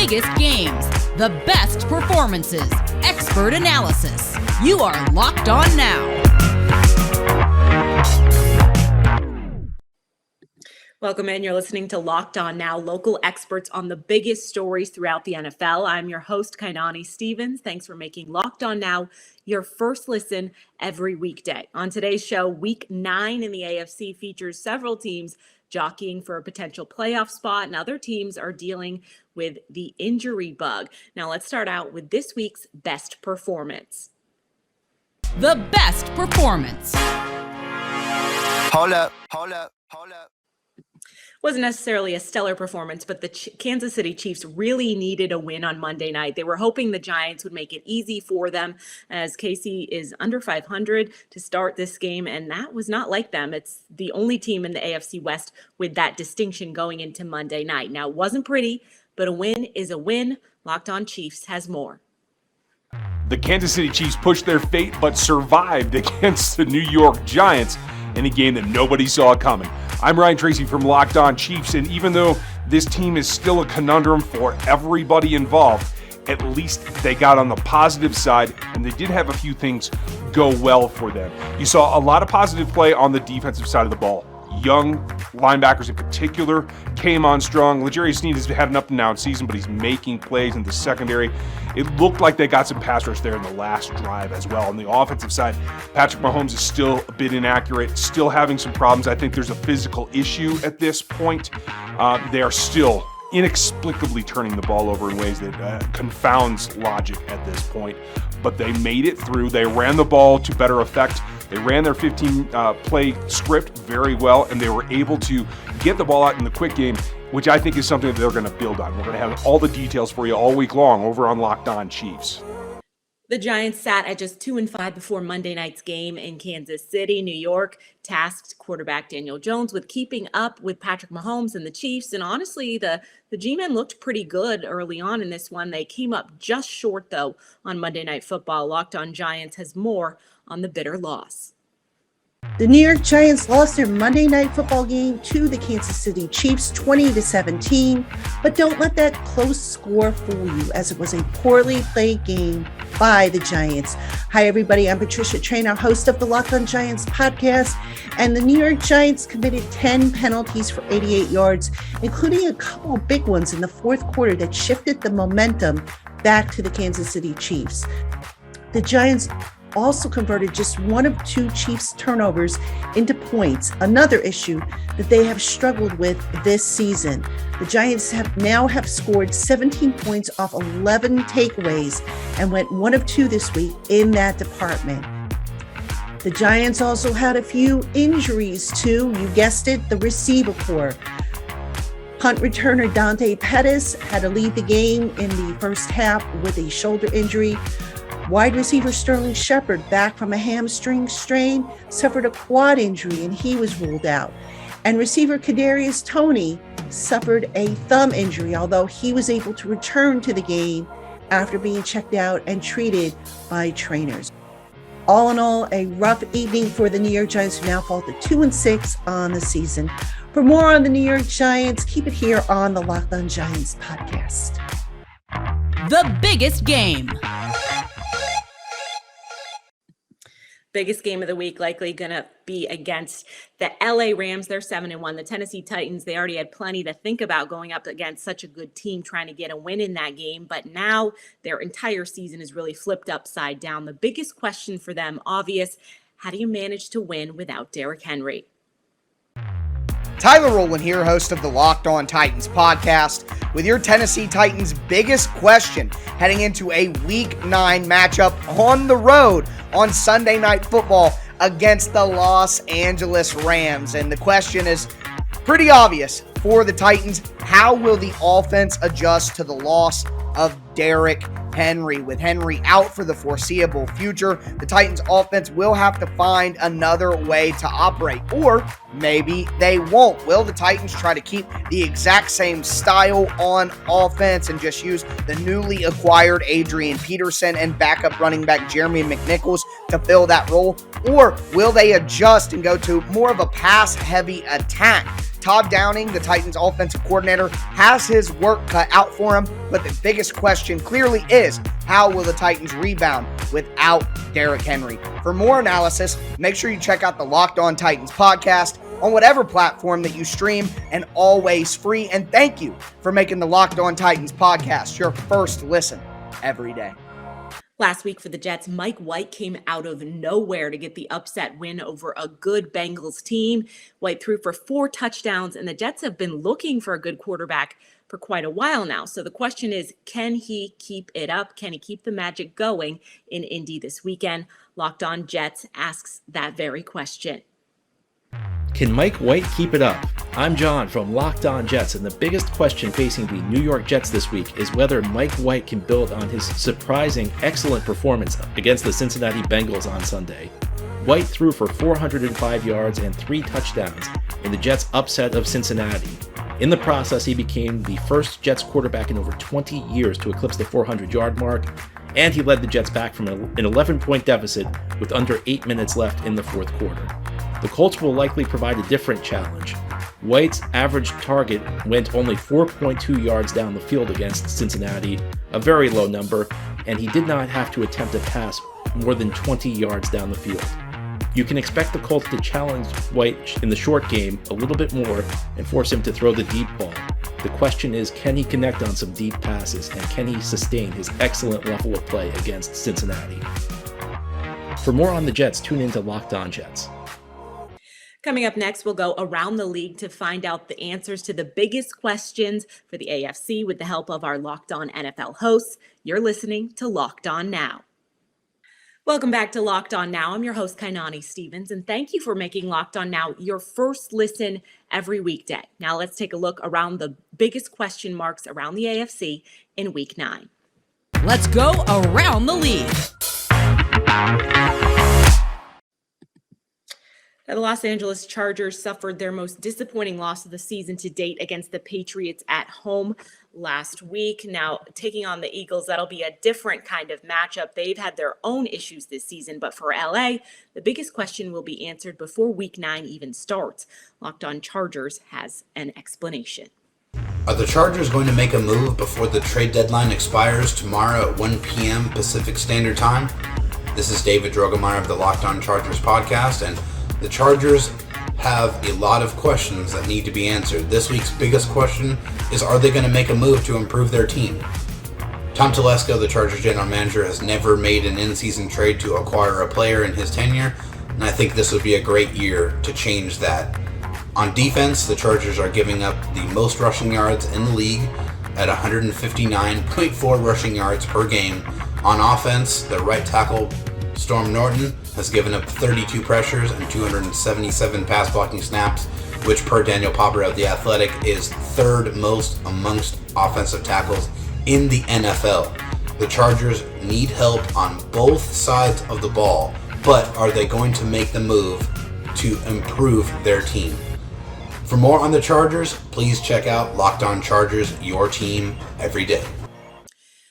biggest games, the best performances, expert analysis. You are Locked On Now. Welcome in. You're listening to Locked On Now, local experts on the biggest stories throughout the NFL. I'm your host, Kainani Stevens. Thanks for making Locked On Now your first listen every weekday. On today's show, Week 9 in the AFC features several teams jockeying for a potential playoff spot, and other teams are dealing with the injury bug. Now, let's start out with this week's best performance. The best performance. Hold up. Wasn't necessarily a stellar performance, but the Kansas City Chiefs really needed a win on Monday night. They were hoping the Giants would make it easy for them, as KC is under 500 to start this game, and that was not like them. It's the only team in the AFC West with that distinction going into Monday night. Now, it wasn't pretty, but a win is a win. Locked On Chiefs has more. The Kansas City Chiefs pushed their fate but survived against the New York Giants in a game that nobody saw coming. I'm Ryan Tracy from Locked On Chiefs, and even though this team is still a conundrum for everybody involved, at least they got on the positive side, and they did have a few things go well for them. You saw a lot of positive play on the defensive side of the ball. Young linebackers in particular came on strong. L'Jarius Sneed has had an up-and-down season, but he's making plays in the secondary. It looked like they got some pass rush there in the last drive as well. On the offensive side, Patrick Mahomes is still a bit inaccurate, still having some problems. I think there's a physical issue at this point. They are still inexplicably turning the ball over in ways that confounds logic at this point. But they made it through. They ran the ball to better effect. They ran their 15-play script very well, and they were able to get the ball out in the quick game, which I think is something that they're going to build on. We're going to have all the details for you all week long over on Locked On Chiefs. The Giants sat at just 2-5 before Monday night's game in Kansas City. New York tasked quarterback Daniel Jones with keeping up with Patrick Mahomes and the Chiefs. And honestly, the G-men looked pretty good early on in this one. They came up just short, though, on Monday Night Football. Locked On Giants has more on the bitter loss. The New York Giants lost their Monday Night Football game to the Kansas City Chiefs 20-17, but don't let that close score fool you, as it was a poorly played game by the Giants. Hi, everybody. I'm Patricia Traynor, host of the Locked On Giants podcast, and the New York Giants committed 10 penalties for 88 yards, including a couple of big ones in the fourth quarter that shifted the momentum back to the Kansas City Chiefs. The Giants also converted just one of two Chiefs turnovers into points, another issue that they have struggled with this season. The Giants have scored 17 points off 11 takeaways and went 1 of 2 this week in that department. The Giants also had a few injuries too. You guessed it, the receiver corps. Punt returner Dante Pettis had to leave the game in the first half with a shoulder injury. Wide receiver Sterling Shepard, back from a hamstring strain, suffered a quad injury and he was ruled out. And receiver Kadarius Toney suffered a thumb injury, although he was able to return to the game after being checked out and treated by trainers. All in all, a rough evening for the New York Giants, who now fall to 2-6 on the season. For more on the New York Giants, keep it here on the Locked On Giants podcast. The biggest game. Biggest game of the week likely going to be against the LA Rams. They're 7-1. The Tennessee Titans, they already had plenty to think about going up against such a good team trying to get a win in that game. But now their entire season is really flipped upside down. The biggest question for them, obvious, how do you manage to win without Derrick Henry? Tyler Rowland here, host of the Locked On Titans podcast, with your Tennessee Titans' biggest question heading into a Week 9 matchup on the road on Sunday Night Football against the Los Angeles Rams. And the question is pretty obvious for the Titans. How will the offense adjust to the loss of Derrick Henry? With Henry out for the foreseeable future, the Titans offense will have to find another way to operate, or maybe they won't. Will the Titans try to keep the exact same style on offense and just use the newly acquired Adrian Peterson and backup running back Jeremy McNichols to fill that role? Or will they adjust and go to more of a pass-heavy attack? Todd Downing, the Titans offensive coordinator, has his work cut out for him, but the biggest question clearly is, how will the Titans rebound without Derrick Henry? For more analysis, make sure you check out the Locked On Titans podcast on whatever platform that you stream, and always free. And thank you for making the Locked On Titans podcast your first listen every day. Last week for the Jets, Mike White came out of nowhere to get the upset win over a good Bengals team. White threw for 4 touchdowns, and the Jets have been looking for a good quarterback for quite a while now. So the question is, can he keep it up? Can he keep the magic going in Indy this weekend? Locked On Jets asks that very question. Can Mike White keep it up? I'm John from Locked On Jets, and the biggest question facing the New York Jets this week is whether Mike White can build on his surprising, excellent performance against the Cincinnati Bengals on Sunday. White threw for 405 yards and 3 touchdowns in the Jets' upset of Cincinnati. In the process, he became the first Jets quarterback in over 20 years to eclipse the 400-yard mark, and he led the Jets back from an 11-point deficit with under 8 minutes left in the fourth quarter. The Colts will likely provide a different challenge. White's average target went only 4.2 yards down the field against Cincinnati, a very low number, and he did not have to attempt a pass more than 20 yards down the field. You can expect the Colts to challenge White in the short game a little bit more and force him to throw the deep ball. The question is, can he connect on some deep passes, and can he sustain his excellent level of play against Cincinnati? For more on the Jets, tune in to Locked On Jets. Coming up next, we'll go around the league to find out the answers to the biggest questions for the AFC with the help of our Locked On NFL hosts. You're listening to Locked On Now. Welcome back to Locked On Now. I'm your host, Kainani Stevens, and thank you for making Locked On Now your first listen every weekday. Now let's take a look around the biggest question marks around the AFC in Week 9. Let's go around the league. The Los Angeles Chargers suffered their most disappointing loss of the season to date against the Patriots at home last week. Now, taking on the Eagles, that'll be a different kind of matchup. They've had their own issues this season, but for LA, the biggest question will be answered before Week 9 even starts. Locked On Chargers has an explanation. Are the Chargers going to make a move before the trade deadline expires tomorrow at 1 p.m. Pacific Standard Time? This is David Drogemeyer of the Locked On Chargers podcast, and the Chargers have a lot of questions that need to be answered. This week's biggest question is, are they going to make a move to improve their team? Tom Telesco, the Chargers general manager, has never made an in-season trade to acquire a player in his tenure, and I think this would be a great year to change that. On defense, the Chargers are giving up the most rushing yards in the league at 159.4 rushing yards per game. On offense, the right tackle, Storm Norton, has given up 32 pressures and 277 pass blocking snaps, which per Daniel Popper of The Athletic is third most amongst offensive tackles in the NFL. The Chargers need help on both sides of the ball, but are they going to make the move to improve their team? For more on the Chargers, please check out Locked On Chargers, your team every day.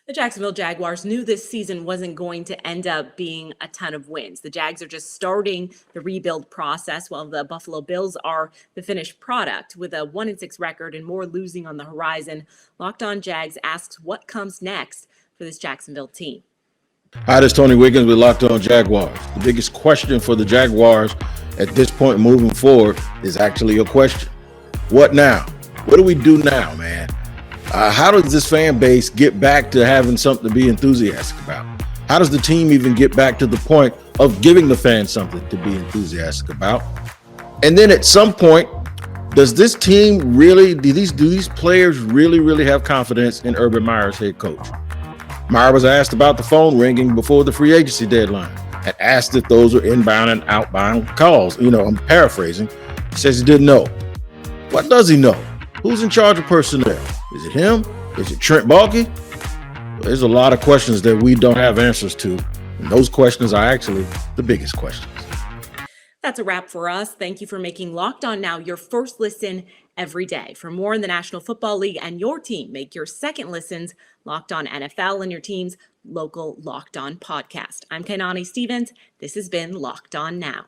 The Jacksonville Jaguars knew this season wasn't going to end up being a ton of wins. The Jags are just starting the rebuild process, while the Buffalo Bills are the finished product with a 1-6 record and more losing on the horizon. Locked On Jags asks what comes next for this Jacksonville team. Hi, this is Tony Wiggins with Locked On Jaguars. The biggest question for the Jaguars at this point moving forward is actually a question. What now? What do we do now, man? How does this fan base get back to having something to be enthusiastic about? How does the team even get back to the point of giving the fans something to be enthusiastic about? And then at some point, does this team really, do these players really have confidence in Urban Meyer's head coach? Meyer was asked about the phone ringing before the free agency deadline and asked if those were inbound and outbound calls. I'm paraphrasing. He says he didn't know. What does he know? Who's in charge of personnel? Is it him? Is it Trent Baalke? There's a lot of questions that we don't have answers to. And those questions are actually the biggest questions. That's a wrap for us. Thank you for making Locked On Now your first listen every day. For more in the National Football League and your team, make your second listens Locked On NFL and your team's local Locked On podcast. I'm Kainani Stevens. This has been Locked On Now.